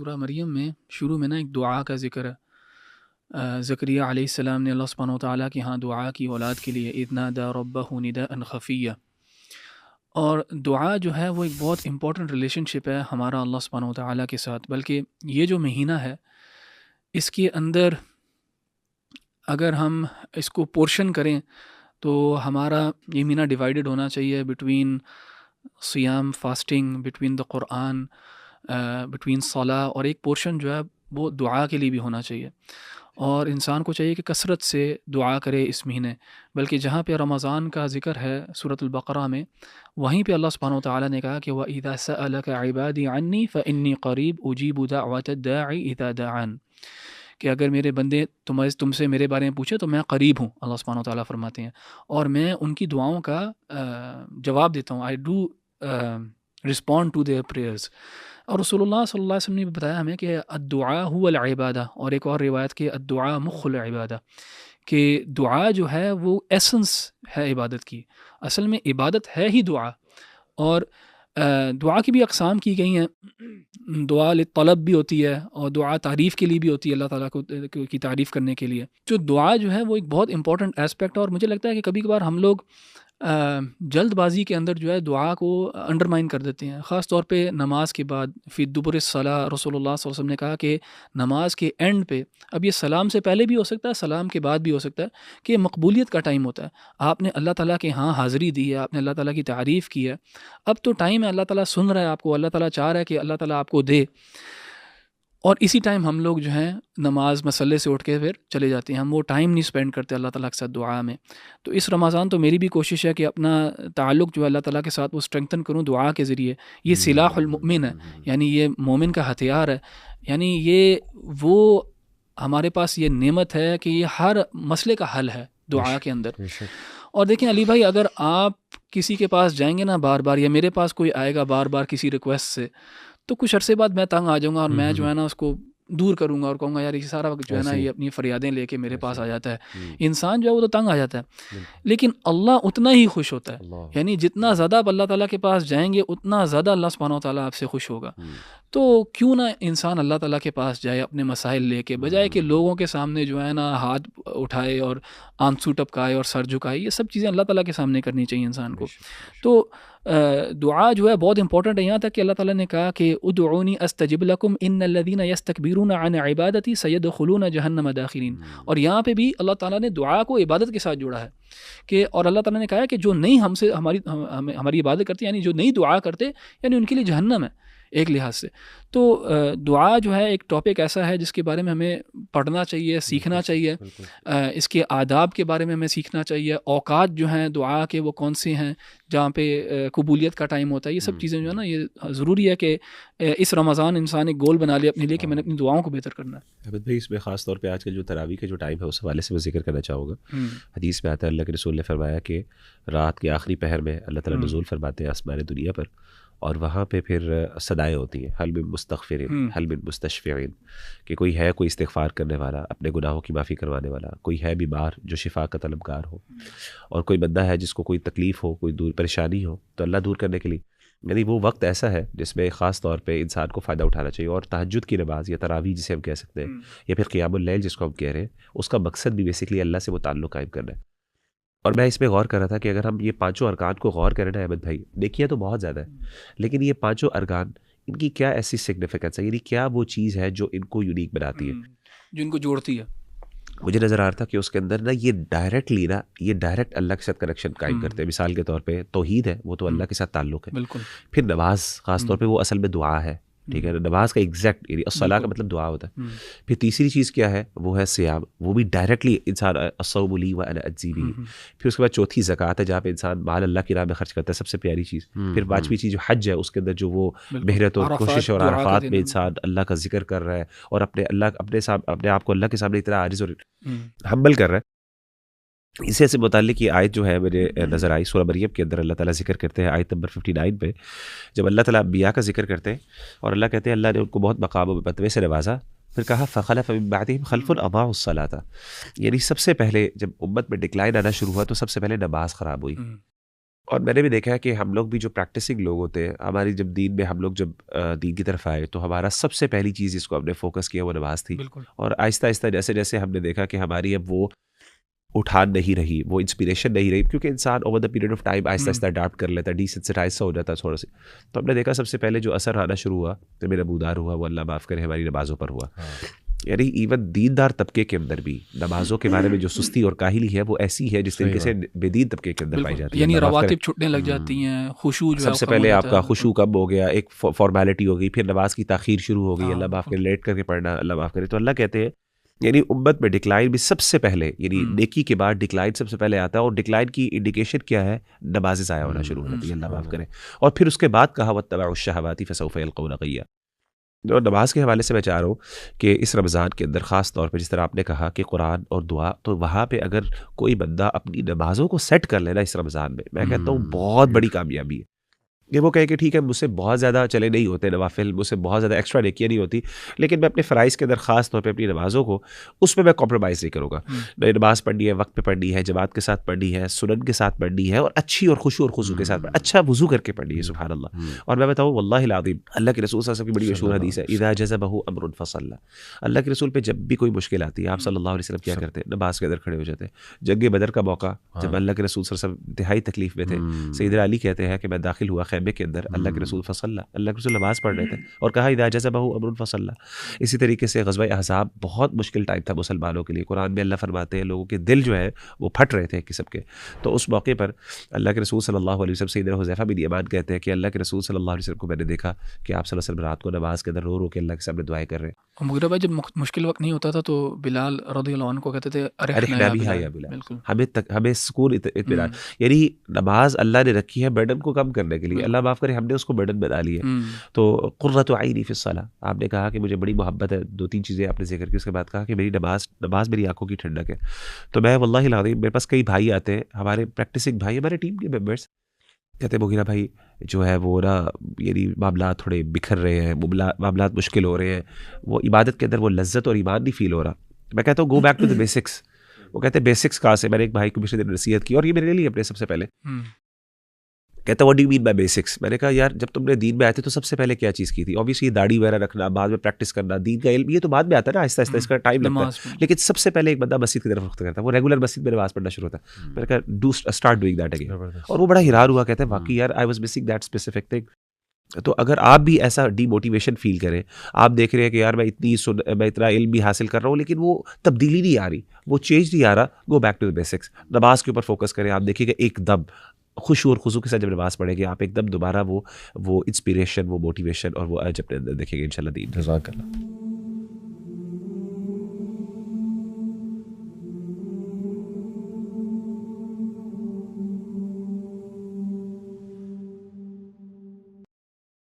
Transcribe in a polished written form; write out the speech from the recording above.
سورہ مریم میں شروع میں نا ایک دعا کا ذکر ہے۔ زکریا علیہ السلام نے اللہ سبحانہ و تعالیٰ کی دعا کی اولاد کے لیے، اذ نادى ربہ نداء خفیا، اور دعا جو ہے وہ ایک بہت امپورٹنٹ ریلیشن شپ ہے ہمارا اللہ سبحانہ و تعالیٰ کے ساتھ۔ بلکہ یہ جو مہینہ ہے اس کے اندر اگر ہم اس کو پورشن کریں تو ہمارا یہ مہینہ ڈیوائیڈڈ ہونا چاہیے بٹوین سیام، فاسٹنگ، بٹوین دا قرآن، بٹوین صلاح، اور ایک پورشن جو ہے وہ دعا کے لیے بھی ہونا چاہیے۔ اور انسان کو چاہیے کہ کثرت سے دعا کرے اس مہینے، بلکہ جہاں پہ رمضان کا ذکر ہے سورۃ البقرہ میں، وہیں پہ اللہ سبحانہ وتعالیٰ نے کہا کہ وَإِذَا سَأَلَكَ عِبَادِي عَنِّي فَإِنِّي قَرِيبٌ أُجِيبُ دَعْوَةَ الدَّاعِ إِذَا دَعَانِ، کہ اگر میرے بندے تم سے میرے بارے میں پوچھے تو میں قریب ہوں، اللہ سبحانہ وتعالیٰ فرماتے ہیں، اور میں ان کی دعاؤں کا جواب دیتا ہوں، I do respond to their prayers۔ اور رسول اللہ صلی اللہ علیہ وسلم نے بتایا ہمیں کہ الدعاء هو العبادہ، اور ایک اور روایت کہ الدعاء مخ العبادہ، کہ دعا جو ہے وہ ایسنس ہے عبادت کی، اصل میں عبادت ہے ہی دعا۔ اور دعا کی بھی اقسام کی گئی ہیں، دعا للطلب بھی ہوتی ہے اور دعا تعریف کے لیے بھی ہوتی ہے، اللہ تعالیٰ کو کی تعریف کرنے کے لیے۔ جو دعا جو ہے وہ ایک بہت امپورٹنٹ ایسپیکٹ ہے، اور مجھے لگتا ہے کہ کبھی کبھار ہم لوگ جلد بازی کے اندر جو ہے دعا کو انڈرمائن کر دیتے ہیں، خاص طور پہ نماز کے بعد۔ فی دبر الصلاۃ، رسول اللہ صلی اللہ علیہ وسلم نے کہا کہ نماز کے اینڈ پہ، اب یہ سلام سے پہلے بھی ہو سکتا ہے، سلام کے بعد بھی ہو سکتا ہے، کہ مقبولیت کا ٹائم ہوتا ہے۔ آپ نے اللہ تعالیٰ کے ہاں حاضری دی ہے، آپ نے اللہ تعالیٰ کی تعریف کی ہے، اب تو ٹائم ہے، اللہ تعالیٰ سن رہا ہے آپ کو، اللہ تعالیٰ چاہ رہا ہے کہ اللہ تعالیٰ آپ کو دے، اور اسی ٹائم ہم لوگ جو ہیں نماز مسلے سے اٹھ کے پھر چلے جاتے ہیں، ہم وہ ٹائم نہیں سپینڈ کرتے اللہ تعالیٰ کے ساتھ دعا میں۔ تو اس رمضان تو میری بھی کوشش ہے کہ اپنا تعلق جو ہے اللہ تعالیٰ کے ساتھ وہ اسٹرینگتھن کروں دعا کے ذریعے۔ یہ سلاح المؤمن ہے، یعنی یہ مومن کا ہتھیار ہے، یعنی یہ وہ ہمارے پاس یہ نعمت ہے کہ یہ ہر مسئلے کا حل ہے دعا کے اندر۔ اور دیکھیں علی بھائی، اگر آپ کسی کے پاس جائیں گے نا بار بار، یا میرے پاس کوئی آئے گا بار بار کسی ریکویسٹ سے، تو کچھ عرصے بعد میں تنگ آ جاؤں گا، اور میں جو ہے نا اس کو دور کروں گا اور کہوں گا یار یہ سارا وقت جو ہے نا یہ اپنی فریادیں لے کے میرے پاس آ جاتا ہے۔ انسان جو ہے وہ تو تنگ آ جاتا ہے، لیکن اللہ اتنا ہی خوش ہوتا ہے، یعنی جتنا زیادہ آپ اللہ تعالیٰ کے پاس جائیں گے اتنا زیادہ اللہ سبحانہ و تعالیٰ آپ سے خوش ہوگا۔ تو کیوں نہ انسان اللہ تعالیٰ کے پاس جائے اپنے مسائل لے کے، بجائے کہ لوگوں کے سامنے جو ہے نا ہاتھ اٹھائے اور آنسو ٹپکائے اور سر جھکائے۔ یہ سب چیزیں اللہ تعالیٰ کے سامنے کرنی چاہیے انسان کو۔ تو دعا جو ہے بہت امپورٹنٹ ہے، یہاں تک کہ اللہ تعالیٰ نے کہا کہ ادعونی استجب لکم ان الذین یستکبرون عن عبادتی سیدخلون جہنم داخرین، اور یہاں پہ بھی اللہ تعالیٰ نے دعا کو عبادت کے ساتھ جوڑا ہے، کہ اور اللہ تعالیٰ نے کہا ہے کہ جو نہیں ہم سے ہماری عبادت کرتے، یعنی جو نہیں دعا کرتے، یعنی ان کے لیے جہنم ہے ایک لحاظ سے۔ تو دعا جو ہے ایک ٹاپک ایسا ہے جس کے بارے میں ہمیں پڑھنا چاہیے، سیکھنا چاہیے، اس کے آداب کے بارے میں ہمیں سیکھنا چاہیے، اوقات جو ہیں دعا کے وہ کون سے ہیں جہاں پہ قبولیت کا ٹائم ہوتا ہے، یہ سب چیزیں جو ہے نا یہ ضروری ہے کہ اس رمضان انسان ایک گول بنا لے اپنے لیے کہ میں نے اپنی دعاؤں کو بہتر کرنا ہے۔ عبد بھائی، اس میں خاص طور پہ آج کل جو تراویح کا جو ٹائم ہے اس حوالے سے میں ذکر کرنا چاہوں گا۔ حدیث میں آتا ہے اللہ کے رسول نے فرمایا کہ رات کے آخری پہر میں اللہ تعالیٰ نزول فرماتے ہیں آسمان دنیا پر، اور وہاں پہ پھر صدائیں ہوتی ہیں، حل من مستغفرین، حل من مستشفعین، کہ کوئی ہے کوئی استغفار کرنے والا، اپنے گناہوں کی معافی کروانے والا، کوئی ہے بیمار جو شفا کا طلبگار ہو، اور کوئی بندہ ہے جس کو کوئی تکلیف ہو، کوئی دور پریشانی ہو، تو اللہ دور کرنے کے لیے، یعنی وہ وقت ایسا ہے جس میں خاص طور پہ انسان کو فائدہ اٹھانا چاہیے۔ اور تہجد کی نماز یا تراویح جسے ہم کہہ سکتے ہیں، یا پھر قیام اللیل جس کو ہم کہہ رہے ہیں، اس کا مقصد بھی بیسکلی اللہ سے وہ تعلق قائم کرنا ہے۔ اور میں اس پہ غور کر رہا تھا کہ اگر ہم یہ پانچوں ارکان کو غور کریں نا احمد بھائی، دیکھیے تو بہت زیادہ ہے، لیکن یہ پانچوں ارکان، ان کی کیا ایسی سگنیفیکنس ہے، یعنی کیا وہ چیز ہے جو ان کو یونیک بناتی ہے، جو ان کو جوڑتی ہے۔ مجھے نظر آ رہا تھا کہ اس کے اندر نا یہ ڈائریکٹ اللہ کے ساتھ کنیکشن قائم کرتے ہیں۔ مثال کے طور پہ توحید ہے، وہ تو اللہ کے ساتھ تعلق ہے، بالکل۔ پھر نماز خاص طور پہ وہ اصل میں دعا ہے، ٹھیک ہے، نماز کا ایگزیکٹ یعنی الصلاۃ کا مطلب دعا ہوتا ہے۔ پھر تیسری چیز کیا ہے، وہ ہے سیام، وہ بھی ڈائریکٹلی انسان الصوم لی وانا اجزی بہ۔ پھر اس کے بعد چوتھی زکوٰۃ ہے جہاں پہ انسان مال اللہ کی راہ میں خرچ کرتا ہے، سب سے پیاری چیز۔ پھر پانچویں چیز جو حج ہے، اس کے اندر جو وہ محنت اور کوشش اور عرفات میں انسان اللہ کا ذکر کر رہا ہے اور اپنے آپ کو اللہ کے سامنے اتنا عاجز اور ہمبل کر رہا ہے۔ اسی سے متعلق یہ آیت جو ہے میرے نظر آئی سورہ مریم کے اندر، اللہ تعالیٰ ذکر کرتے ہیں آیت نمبر 59 پہ، جب اللہ تعالیٰ انبیاء کا ذکر کرتے ہیں اور اللہ کہتے ہیں اللہ نے ان کو بہت مقام و مرتبے سے نوازا، پھر کہا فخلف من بعدہم خلف اضاعوا الصلاۃ، یعنی سب سے پہلے جب امت میں ڈکلائن آنا شروع ہوا تو سب سے پہلے نماز خراب ہوئی، اور میں نے بھی دیکھا ہے کہ ہم لوگ بھی جو پریکٹسنگ لوگ ہوتے ہیں، ہماری جب دین میں ہم لوگ جب دین کی طرف آئے تو ہمارا سب سے پہلی چیز جس کو ہم نے فوکس کیا وہ نماز تھی. بالکل. اور آہستہ آہستہ جیسے جیسے ہم نے دیکھا کہ ہماری اب وہ اٹھان نہیں رہی، وہ انسپریشن نہیں رہی، کیونکہ انسان over the period of time آہستہ آہستہ اڈاپٹ کر لیتا ہے، ڈیسنسٹائز سا ہو جاتا ہے تھوڑا سا. تو ہم نے دیکھا سب سے پہلے جو اثر آنا شروع ہوا تو میرا بودار ہوا، وہ اللہ معاف کرے، ہماری نمازوں پر ہوا. یعنی ایون دیندار طبقے کے اندر بھی نمازوں کے بارے میں جو سستی اور کاہلی ہے وہ ایسی ہے جس طریقے سے بے دین طبقے کے اندر پائی جاتی ہے. یعنی رواتب چھٹنے لگ جاتی ہیں، خشوع جو سب سے پہلے آپ کا خشوع کم ہو گیا، ایک فارمیلٹی ہو گئی، پھر نماز کی تاخیر شروع ہو گئی، اللہ معاف کرے لیٹ کر کے پڑھنا، اللہ معاف کرے. تو اللہ کہتے ہیں یعنی امت میں ڈکلائن بھی سب سے پہلے، یعنی نیکی کے بعد ڈکلائن سب سے پہلے آتا ہے. اور ڈکلائن کی انڈیکیشن کیا ہے؟ نمازیں ضائع ہونا شروع ہو جاتی ہے، اللہ معاف کرے. اور پھر اس کے بعد کہا واتبعوا الشہوات فسوف یلقون غیا. اور نماز کے حوالے سے میں چاہ رہا ہوں کہ اس رمضان کے اندر خاص طور پہ جس طرح آپ نے کہا کہ قرآن اور دعا، تو وہاں پہ اگر کوئی بندہ اپنی نمازوں کو سیٹ کر لینا اس رمضان میں کہتا ہوں بہت بڑی کامیابی ہے. کہ وہ کہے کہ ٹھیک ہے مجھ سے بہت زیادہ چلے نہیں ہوتے نوافل، مجھ سے بہت زیادہ ایکسٹرا نیکیاں نہیں ہوتی، لیکن میں اپنے فرائض کے اندر خاص طور پہ اپنی نمازوں کو اس میں کمپرومائز نہیں کروں گا. میں نماز پڑھنی ہے، وقت پہ پڑھنی ہے، جماعت کے ساتھ پڑھنی ہے، سنن کے ساتھ پڑھنی ہے، اور اچھی اور خشوع اور خضوع کے ساتھ اچھا وضو کر کے پڑھنی ہے. سبحان اللہ. اور میں بتاؤں واللہ العظیم اللہ کے رسول صلی اللہ علیہ وسلم کی بڑی مشہور حدیث ہے اذا جذبہ امر فصلى. اللہ کے رسول پہ جب بھی کوئی مشکل آتی ہے آپ صلی اللہ علیہ وسلم کیا کرتے ہیں؟ نماز کے اندر کھڑے ہو جاتے ہیں. جنگ بدر کا موقع جب اللہ کے رسول صلی اللہ علیہ وسلم انتہائی تکلیف میں تھے، سیدنا علی کہتے ہیں کہ میں داخل ہوا خیمے کے اندر، اللہ کے رسول فصلى، اللہ کے رسول نماز پڑھ رہے تھے اور کہا اذا جذبہ امر فصلى. اسی طریقے سے غزوہ احزاب بہت مشکل ٹائم تھا مسلمانوں کے لیے. قرآن میں اللہ فرماتے ہیں لوگوں کے دل جو ہے وہ پھٹ رہے تھے قسم کے. تو اس موقع پر اللہ کے رسول صلی اللہ علیہ وسلم، سیدنا حذیفہ بن یمان کہتے ہیں کہ اللہ کے رسول صلی اللہ علیہ وسلم کو میں نے دیکھا کہ آپ صلی اللہ علیہ وسلم رات کو نماز کے اندر رو رو کے اللہ کے سامنے دعائیں کر رہے ہیں. اور مغیرہ بھائی جب مشکل وقت نہیں ہوتا تھا تو بلال رضی اللہ عنہ کو کہتے تھے ارحنا بھا یا بلال، ہمیں سکون اطمینان. یعنی نماز اللہ نے رکھی ہے برڈن کو کم کرنے کے لیے، اللہ معاف کرے ہم نے اس کو برڈن بنا لی ہے. تو قرۃ عینی فی الصلاۃ، آپ نے کہا کہ مجھے بڑی محبت ہے، 2-3 چیزیں آپ نے ذکر کی، اس کے بعد کہا کہ میری نماز میری آنکھوں کی ٹھنڈک ہے. تو میں واللہ العظیم میرے پاس کئی بھائی آتے ہیں، ہمارے پریکٹسنگ بھائی، ہمارے ٹیم کے ممبرس کہتے ہیں مغیرہ بھائی جو ہے وہ نا یعنی معاملات تھوڑے بکھر رہے ہیں، معاملات مشکل ہو رہے ہیں، وہ عبادت کے اندر وہ لذت اور ایمان نہیں فیل ہو رہا. میں کہتا ہوں go back to the basics. وہ کہتے ہیں بیسکس کہاں سے؟ میں نے ایک بھائی کو پچھلے دن نصیحت کی اور یہ میرے لیے اپنے سب سے پہلے کہتا ہے what do you mean by basics. میں نے کہا یار جب تم نے دین میں آئے تھے تو سب سے پہلے کیا چیز کی تھی؟ اوبیسلی داڑھی وغیرہ رکھنا، بعد میں پریکٹس کرنا، دین کا علم یہ تو بعد میں آتا ہے نا، آہستہ آہستہ اس کا ٹائم لگتا ہے. لیکن سب سے پہلے ایک بندہ مسجد کی طرف رخ کرتا ہے، وہ ریگولر مسجد میں نماز پڑھنا شروع ہوتا ہے. میں نے کہا do start doing that again. اور وہ بڑا حیران ہوا، کہتے ہیں واقعی یار I was missing that specific thing. تو اگر آپ بھی ایسا ڈی موٹیویشن فیل کریں، آپ دیکھ رہے ہیں کہ یار میں اتنا علم بھی حاصل کر رہا ہوں لیکن وہ تبدیلی نہیں آ رہی، وہ چینج نہیں آ رہا، go back to the basics. نماز کے اوپر فوکس کریں. آپ دیکھیے کہ ایک دم خشوع اور خضوع کے ساتھ جب نماز پڑھیں گے آپ ایک دم دوبارہ وہ انسپریشن، وہ موٹیویشن اور وہ اپنے اندر دیکھیں گے انشاءاللہ. دین جزاک اللہ.